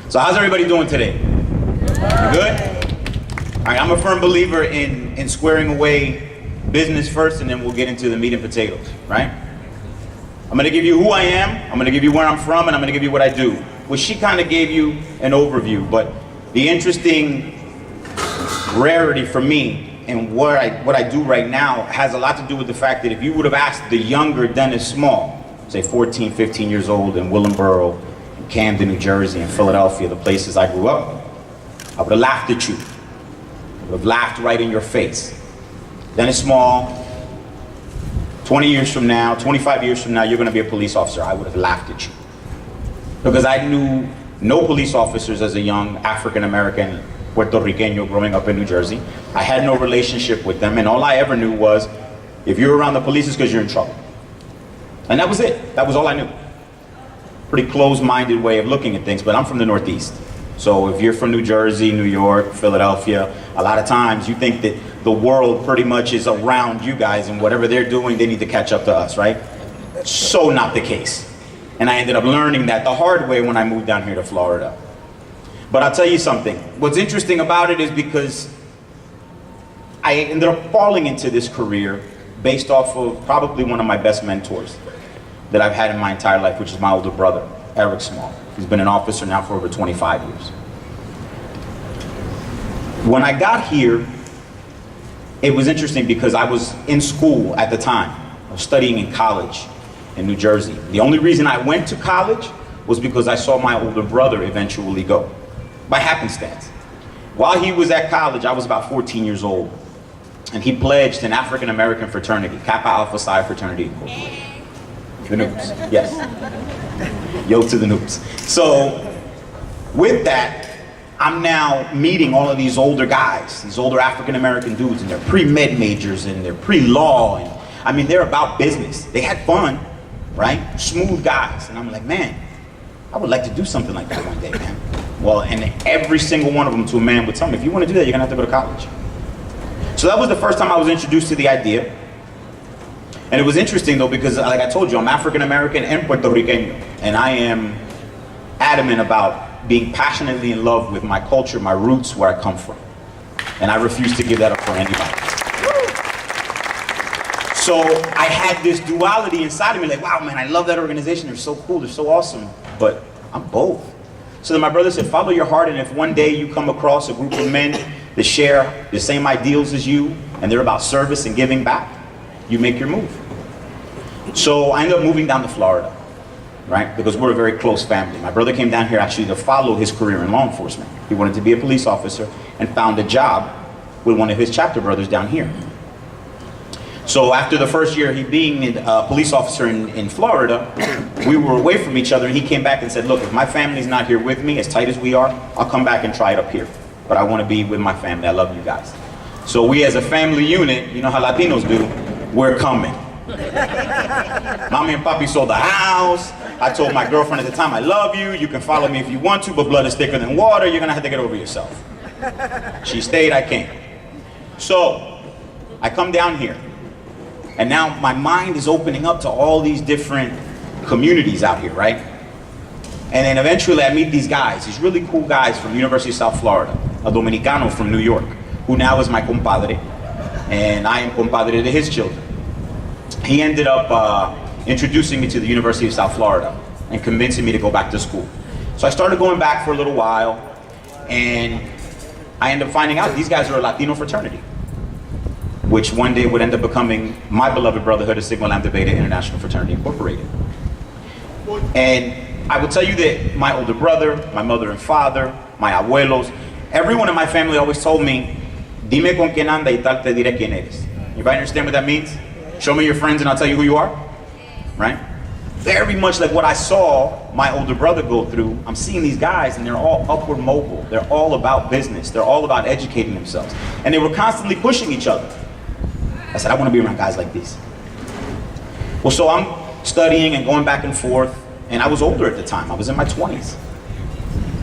So how's everybody doing today? Good? All right, I'm a firm believer in squaring away business first, and then we'll get into the meat and potatoes, right? I'm gonna give you who I am, I'm gonna give you where I'm from, and I'm gonna give you what I do. Well, she kind of gave you an overview, but the interesting rarity for me and what I do right now has a lot to do with the fact that if you would have asked the younger Dennis Small, say 14, 15 years old in Willingboro, in Camden, New Jersey, and Philadelphia, the places I grew up, I would have laughed at you. I would have laughed right in your face. Dennis Small, 20 years from now, 25 years from now, you're gonna be a police officer. I would have laughed at you. Because I knew no police officers as a young African-American Puerto Riqueño growing up in New Jersey. I had no relationship with them, and all I ever knew was, if you're around the police, it's because you're in trouble. And that was it. That was all I knew. Pretty closed-minded way of looking at things, but I'm from the Northeast. So if you're from New Jersey, New York, Philadelphia, a lot of times you think that the world pretty much is around you guys, and whatever they're doing, they need to catch up to us, right? So not the case. And I ended up learning that the hard way when I moved down here to Florida. But I'll tell you something. What's interesting about it is because I ended up falling into this career based off of probably one of my best mentors that I've had in my entire life, which is my older brother, Eric Small. He's been an officer now for over 25 years. When I got here, it was interesting because I was in school at the time. I was studying in college in New Jersey. The only reason I went to college was because I saw my older brother eventually go, by happenstance. While he was at college, I was about 14 years old, and he pledged an African-American fraternity, Kappa Alpha Psi Fraternity Incorporated. The noobs, yes. Yo to the noobs. So, with that, I'm now meeting all of these older guys, these older African-American dudes, and they're pre-med majors, and they're pre-law, and I mean, they're about business. They had fun, right? Smooth guys. And I'm like, man, I would like to do something like that one day, man. Well, and every single one of them to a man would tell me, if you want to do that, you're gonna have to go to college. So that was the first time I was introduced to the idea. And it was interesting though, because like I told you, I'm African-American and Puerto Rican, and I am adamant about being passionately in love with my culture, my roots, where I come from. And I refuse to give that up for anybody. So I had this duality inside of me, like, wow, man, I love that organization. They're so cool, they're so awesome, but I'm both. So then my brother said, follow your heart, and if one day you come across a group of men that share the same ideals as you, and they're about service and giving back, you make your move. So I ended up moving down to Florida, right? Because we're a very close family. My brother came down here actually to follow his career in law enforcement. He wanted to be a police officer and found a job with one of his chapter brothers down here. So after the first year he being a police officer in Florida, we were away from each other, and he came back and said, look, if my family's not here with me, as tight as we are, I'll come back and try it up here. But I want to be with my family. I love you guys. So we as a family unit, you know how Latinos do, we're coming. Mommy and Papi sold the house. I told my girlfriend at the time, I love you. You can follow me if you want to, but blood is thicker than water. You're going to have to get over yourself. She stayed, I came. So I come down here. And now my mind is opening up to all these different communities out here, right? And then eventually I meet these guys, these really cool guys from University of South Florida, a Dominicano from New York, who now is my compadre, and I am compadre to his children. He ended up introducing me to the University of South Florida and convincing me to go back to school. So I started going back for a little while, and I ended up finding out these guys are a Latino fraternity, which one day would end up becoming my beloved brotherhood of Sigma Lambda Beta International Fraternity Incorporated. And I will tell you that my older brother, my mother and father, my abuelos, everyone in my family always told me, dime con quién anda y tal te diré quién eres. Anybody understand what that means? Show me your friends and I'll tell you who you are, right? Very much like what I saw my older brother go through. I'm seeing these guys and they're all upward mobile. They're all about business. They're all about educating themselves. And they were constantly pushing each other. I said, I want to be around guys like these. Well, so I'm studying and going back and forth, and I was older at the time. I was in my 20s.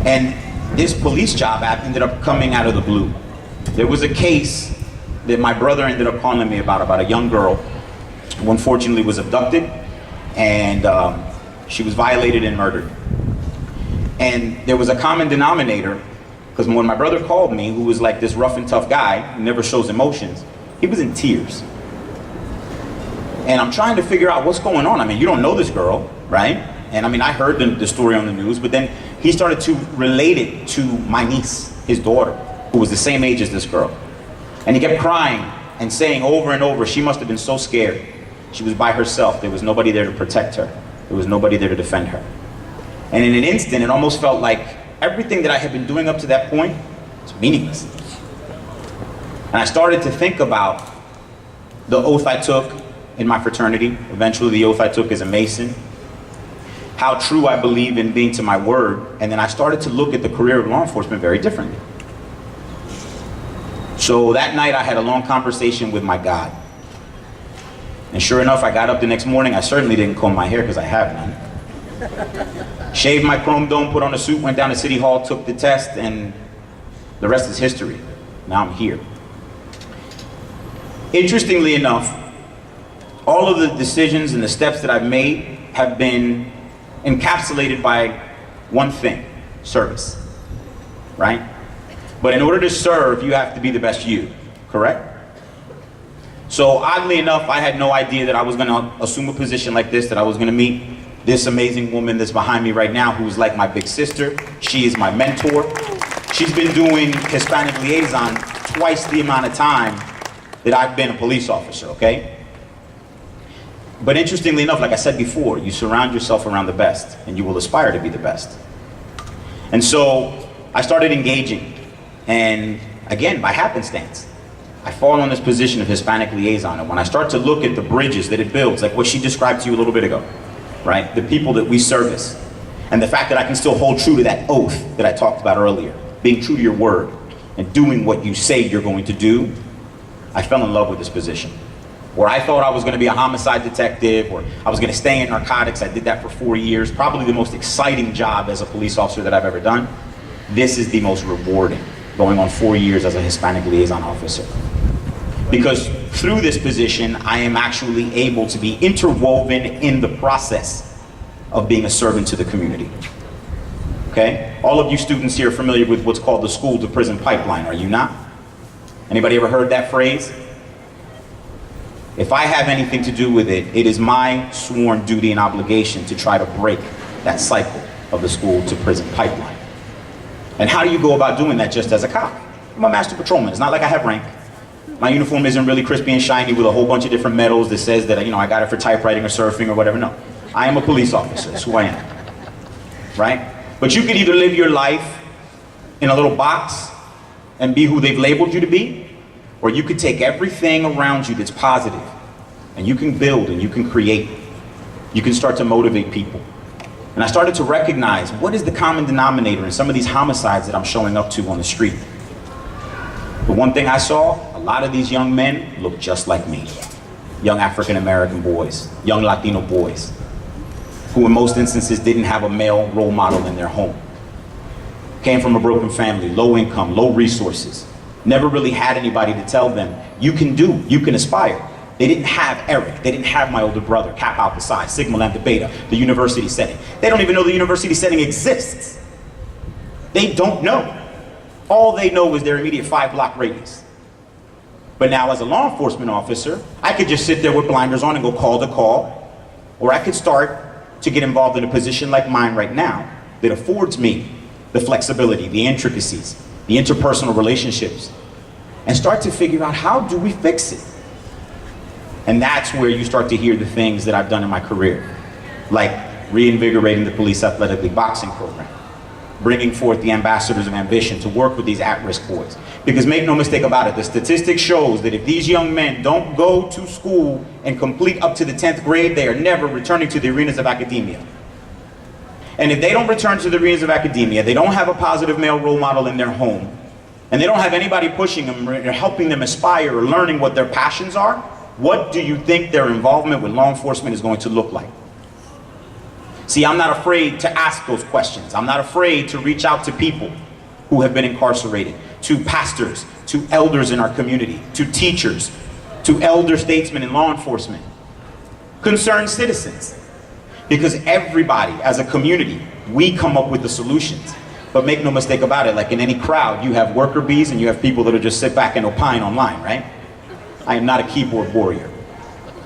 And this police job app ended up coming out of the blue. There was a case that my brother ended up calling me about a young girl who unfortunately was abducted, and she was violated and murdered. And there was a common denominator, because when my brother called me, who was like this rough and tough guy, who never shows emotions, he was in tears. And I'm trying to figure out what's going on. I mean, you don't know this girl, right? And I mean, I heard the story on the news, but then he started to relate it to my niece, his daughter, who was the same age as this girl. And he kept crying and saying over and over, she must have been so scared. She was by herself. There was nobody there to protect her. There was nobody there to defend her. And in an instant, it almost felt like everything that I had been doing up to that point was meaningless. And I started to think about the oath I took in my fraternity, eventually the oath I took as a Mason, how true I believe in being to my word, and then I started to look at the career of law enforcement very differently. So that night I had a long conversation with my God. And sure enough, I got up the next morning. I certainly didn't comb my hair because I have none. Shaved my chrome dome, put on a suit, went down to City Hall, took the test, and the rest is history. Now I'm here. Interestingly enough, all of the decisions and the steps that I've made have been encapsulated by one thing: service, right? But in order to serve, you have to be the best you, correct? So oddly enough, I had no idea that I was gonna assume a position like this, that I was gonna meet this amazing woman that's behind me right now, who's like my big sister. She is my mentor. She's been doing Hispanic Liaison twice the amount of time that I've been a police officer, okay? But interestingly enough, like I said before, you surround yourself around the best, and you will aspire to be the best. And so I started engaging, and again, by happenstance, I fall on this position of Hispanic Liaison. And when I start to look at the bridges that it builds, like what she described to you a little bit ago, right? The people that we service, and the fact that I can still hold true to that oath that I talked about earlier, being true to your word, and doing what you say you're going to do, I fell in love with this position. Where I thought I was going to be a homicide detective, or I was going to stay in narcotics. I did that for 4 years, probably the most exciting job as a police officer that I've ever done. This is the most rewarding, going on 4 years as a Hispanic liaison officer. Because through this position, I am actually able to be interwoven in the process of being a servant to the community. Okay? All of you students here are familiar with what's called the school to prison pipeline, are you not? Anybody ever heard that phrase? If I have anything to do with it, it is my sworn duty and obligation to try to break that cycle of the school to prison pipeline. And how do you go about doing that just as a cop? I'm a master patrolman. It's not like I have rank. My uniform isn't really crispy and shiny with a whole bunch of different medals that says that, you know, I got it for typewriting or surfing or whatever. No, I am a police officer. That's who I am, right? But you could either live your life in a little box and be who they've labeled you to be, or you could take everything around you that's positive, and you can build and you can create. You can start to motivate people. And I started to recognize what is the common denominator in some of these homicides that I'm showing up to on the street. The one thing I saw, a lot of these young men look just like me. Young African-American boys, young Latino boys, who in most instances didn't have a male role model in their home. Came from a broken family, low income, low resources. Never really had anybody to tell them, you can do, you can aspire. They didn't have Eric, they didn't have my older brother, Kappa Alpha Psi, Sigma Lambda Beta, the university setting. They don't even know the university setting exists. They don't know. All they know is their immediate 5-block radius. But now as a law enforcement officer, I could just sit there with blinders on and go call to call, or I could start to get involved in a position like mine right now that affords me the flexibility, the intricacies, the interpersonal relationships, and start to figure out how do we fix it. And that's where you start to hear the things that I've done in my career, like reinvigorating the police athletic league boxing program, bringing forth the ambassadors of ambition to work with these at-risk boys. Because make no mistake about it, the statistics shows that if these young men don't go to school and complete up to the 10th grade, they are never returning to the arenas of academia. And if they don't return to the arenas of academia, they don't have a positive male role model in their home, and they don't have anybody pushing them or helping them aspire or learning what their passions are, what do you think their involvement with law enforcement is going to look like? See, I'm not afraid to ask those questions. I'm not afraid to reach out to people who have been incarcerated, to pastors, to elders in our community, to teachers, to elder statesmen in law enforcement, concerned citizens. Because everybody as a community We come up with the solutions. But make no mistake about it, like in any crowd, you have worker bees and you have people that'll just sit back and opine online, right? I am not a keyboard warrior.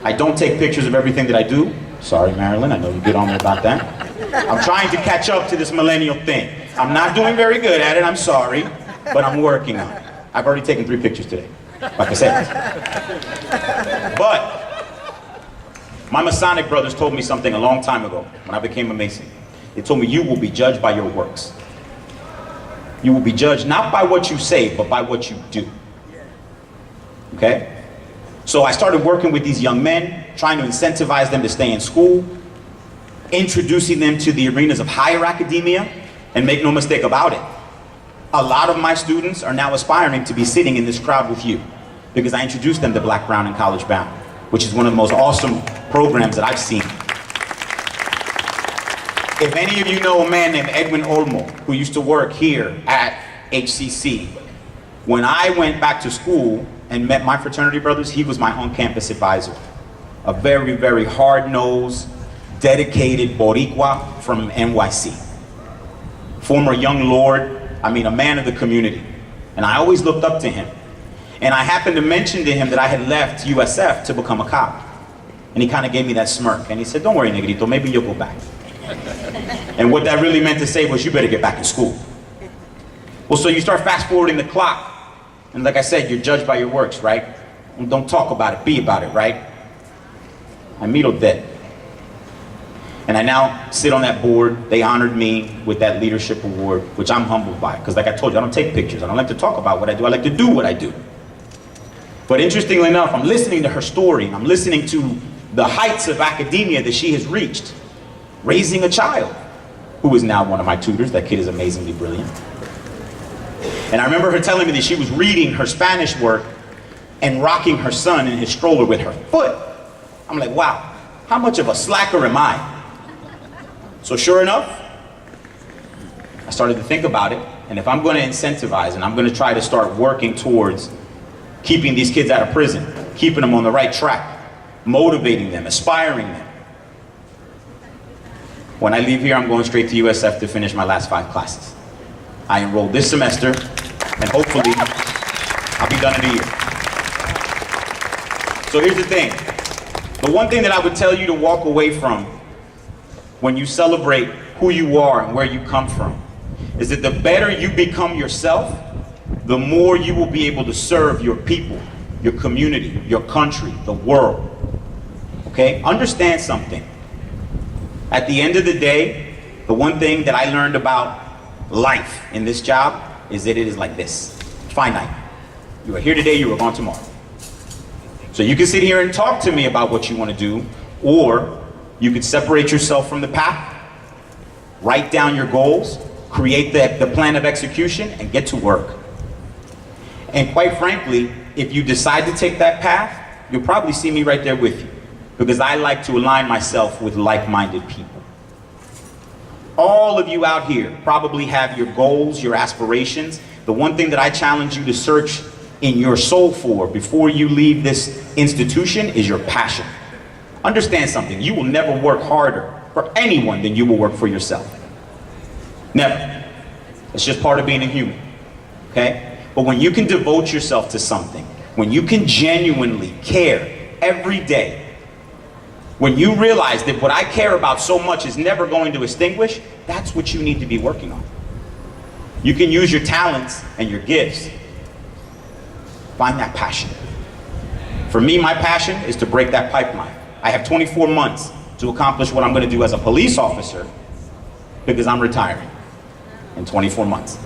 I don't take pictures of everything that I do. Sorry, Marilyn, I know you get on me about that. I'm trying to catch up to this millennial thing. I'm not doing very good at it, I'm sorry, but I'm working on it. I've already taken 3 pictures today, like I said. But my Masonic brothers told me something a long time ago when I became a Mason. They told me, you will be judged by your works. You will be judged not by what you say, but by what you do. Okay? So I started working with these young men, trying to incentivize them to stay in school, introducing them to the arenas of higher academia, and make no mistake about it, a lot of my students are now aspiring to be sitting in this crowd with you, because I introduced them to Black, Brown, and College Bound, which is one of the most awesome programs that I've seen. If any of you know a man named Edwin Olmo, who used to work here at HCC, when I went back to school and met my fraternity brothers, he was my on-campus advisor. A very, very hard-nosed, dedicated Boricua from NYC. Former young lord, I mean a man of the community. And I always looked up to him. And I happened to mention to him that I had left USF to become a cop. And he kind of gave me that smirk. And he said, don't worry, Negrito, maybe you'll go back. And what that really meant to say was, you better get back in school. Well, so you start fast forwarding the clock. And like I said, you're judged by your works, right? And don't talk about it, be about it, right? I miro dead. And I now sit on that board. They honored me with that leadership award, which I'm humbled by. Because like I told you, I don't take pictures. I don't like to talk about what I do. I like to do what I do. But interestingly enough, I'm listening to her story. And I'm listening to the heights of academia that she has reached. Raising a child, who is now one of my tutors. That kid is amazingly brilliant. And I remember her telling me that she was reading her Spanish work and rocking her son in his stroller with her foot. I'm like, wow, how much of a slacker am I? So sure enough, I started to think about it. And if I'm going to incentivize and I'm going to try to start working towards keeping these kids out of prison, keeping them on the right track, motivating them, aspiring them. When I leave here, I'm going straight to USF to finish my last 5 classes. I enrolled this semester, and hopefully, I'll be done in a year. So here's the thing. The one thing that I would tell you to walk away from when you celebrate who you are and where you come from is that the better you become yourself, the more you will be able to serve your people, your community, your country, the world. Okay? Understand something. At the end of the day, the one thing that I learned about life in this job is that it is like this. Finite. You are here today, you are gone tomorrow. So you can sit here and talk to me about what you want to do, or you could separate yourself from the pack, write down your goals, create the plan of execution, and get to work. And quite frankly, if you decide to take that path, you'll probably see me right there with you, because I like to align myself with like-minded people. All of you out here probably have your goals, your aspirations. The one thing that I challenge you to search in your soul for before you leave this institution is your passion. Understand something, you will never work harder for anyone than you will work for yourself. Never. It's just part of being a human, okay? But when you can devote yourself to something, when you can genuinely care every day, when you realize that what I care about so much is never going to extinguish, that's what you need to be working on. You can use your talents and your gifts. Find that passion. For me, my passion is to break that pipeline. I have 24 months to accomplish what I'm going to do as a police officer, because I'm retiring in 24 months.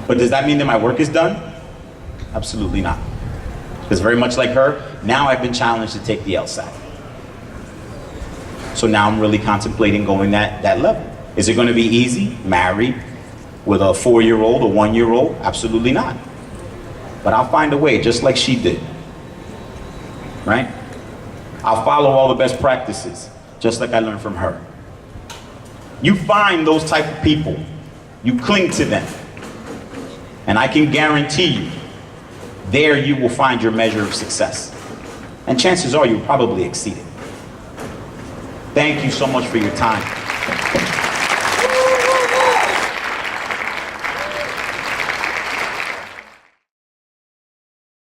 But does that mean that my work is done? Absolutely not. Because very much like her, now I've been challenged to take the LSAT. So now I'm really contemplating going that level. Is it going to be easy? Married with a 4-year-old or 1-year-old? Absolutely not. But I'll find a way, just like she did. Right? I'll follow all the best practices, just like I learned from her. You find those type of people, you cling to them, and I can guarantee you, there you will find your measure of success. And chances are you'll probably exceed it. Thank you so much for your time.